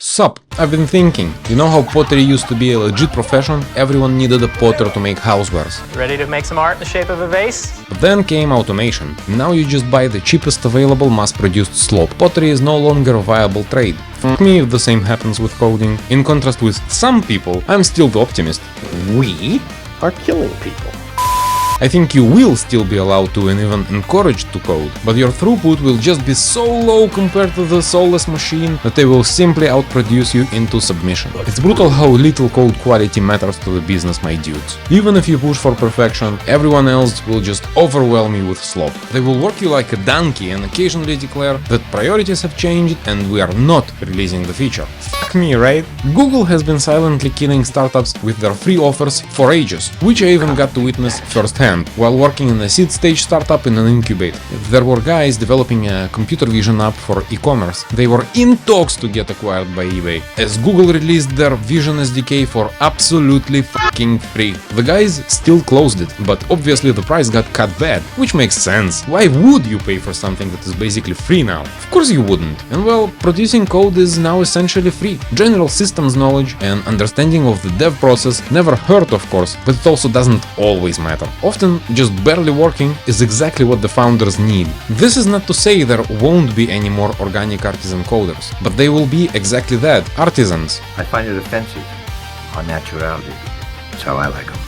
Sup, I've been thinking, you know how pottery used to be a legit profession? Everyone needed a potter to make housewares. Ready to make some art in the shape of a vase? But then came automation. Now you just buy the cheapest available mass-produced slop. Pottery is no longer a viable trade. For me, the same happens with coding. In contrast with some people, I'm still the optimist. We are killing people. I think you will still be allowed to and even encouraged to code, but your throughput will just be so low compared to the soulless machine that they will simply outproduce you into submission. It's brutal how little code quality matters to the business, my dudes. Even if you push for perfection, everyone else will just overwhelm you with slop. They will work you like a donkey and occasionally declare that priorities have changed and we are not releasing the feature. Fuck me, right? Google has been silently killing startups with their free offers for ages, which I even got to witness firsthand while working in a seed stage startup in an incubator. There were guys developing a computer vision app for e-commerce. They were in talks to get acquired by eBay, as Google released their Vision SDK for absolutely fucking free. The guys still closed it, but obviously the price got cut bad, which makes sense. Why would you pay for something that is basically free now? Of course you wouldn't. And well, producing code is now essentially free. General systems knowledge and understanding of the dev process never hurt, of course, but it also doesn't always matter. Often just barely working is exactly what the founders need. This is not to say there won't be any more organic artisan coders, but they will be exactly that, artisans. I find it offensive, unnaturality. That's how I like them.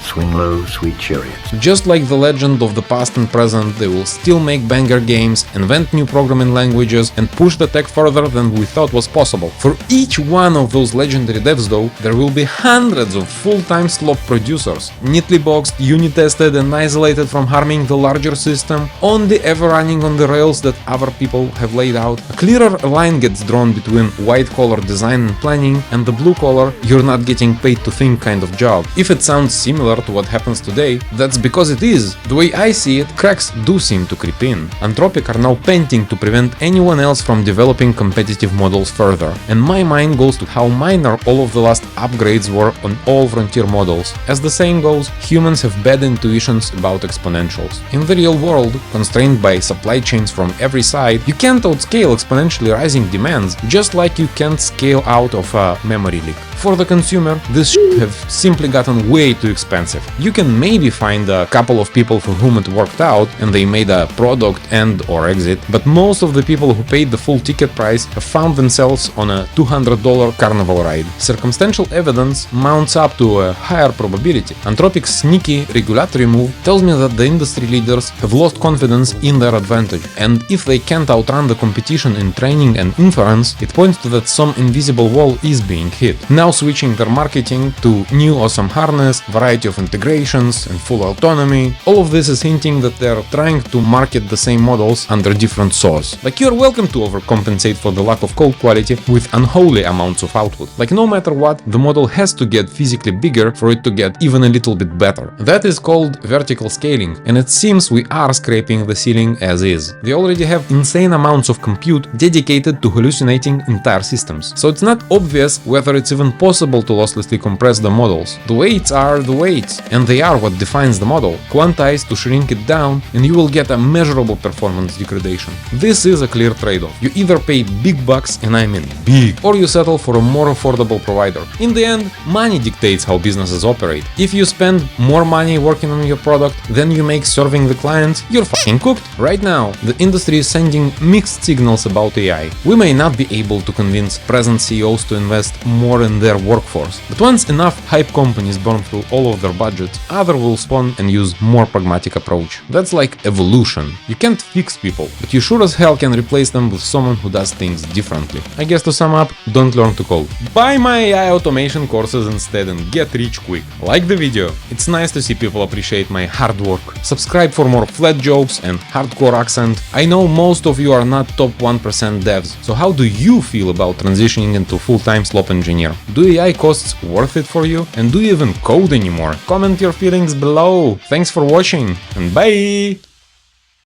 Swing low, sweet chariots. Just like the legend of the past and present, they will still make banger games, invent new programming languages, and push the tech further than we thought was possible. For each one of those legendary devs though, there will be hundreds of full-time slop producers, neatly boxed, unit-tested and isolated from harming the larger system, only ever running on the rails that other people have laid out. A clearer line gets drawn between white-collar design and planning and the blue-collar, you're not getting paid to think kind of job. If it sounds similar to what happens today, that's because it is. The way I see it, cracks do seem to creep in. Anthropic are now painting to prevent anyone else from developing competitive models further. And my mind goes to how minor all of the last upgrades were on all frontier models. As the saying goes, humans have bad intuitions about exponentials. In the real world, constrained by supply chains from every side, you can't outscale exponentially rising demands, just like you can't scale out of a memory leak. For the consumer, this shit have simply gotten way too expensive. You can maybe find a couple of people for whom it worked out and they made a product end or exit, but most of the people who paid the full ticket price have found themselves on a $200 carnival ride. Circumstantial evidence mounts up to a higher probability. Anthropic's sneaky regulatory move tells me that the industry leaders have lost confidence in their advantage, and if they can't outrun the competition in training and inference, it points to that some invisible wall is being hit. Now switching their marketing to new awesome harness, variety of integrations and full autonomy, all of this is hinting that they're trying to market the same models under different sauce. Like, you're welcome to overcompensate for the lack of code quality with unholy amounts of output. Like, no matter what, the model has to get physically bigger for it to get even a little bit better. That is called vertical scaling, and it seems we are scraping the ceiling as is. They already have insane amounts of compute dedicated to hallucinating entire systems. So it's not obvious whether it's even possible to losslessly compress the models. The weights are the weights, and they are what defines the model. Quantize to shrink it down, and you will get a measurable performance degradation. This is a clear trade-off. You either pay big bucks, and I mean big, or you settle for a more affordable provider. In the end, money dictates how businesses operate. If you spend more money working on your product than you make serving the clients, you're fucking cooked. Right now, the industry is sending mixed signals about AI. We may not be able to convince present CEOs to invest more in their workforce, but once enough hype companies burn through all of their budgets, others will spawn and use more pragmatic approach. That's like evolution. You can't fix people, but you sure as hell can replace them with someone who does things differently. I guess to sum up, don't learn to code. Buy my AI automation courses instead and get rich quick. Like the video. It's nice to see people appreciate my hard work. Subscribe for more flat jokes and hardcore accent. I know most of you are not top 1% devs, so how do you feel about transitioning into full-time slop engineer? Do AI costs worth it for you? And do you even code anymore? Comment your feelings below. Thanks for watching and bye!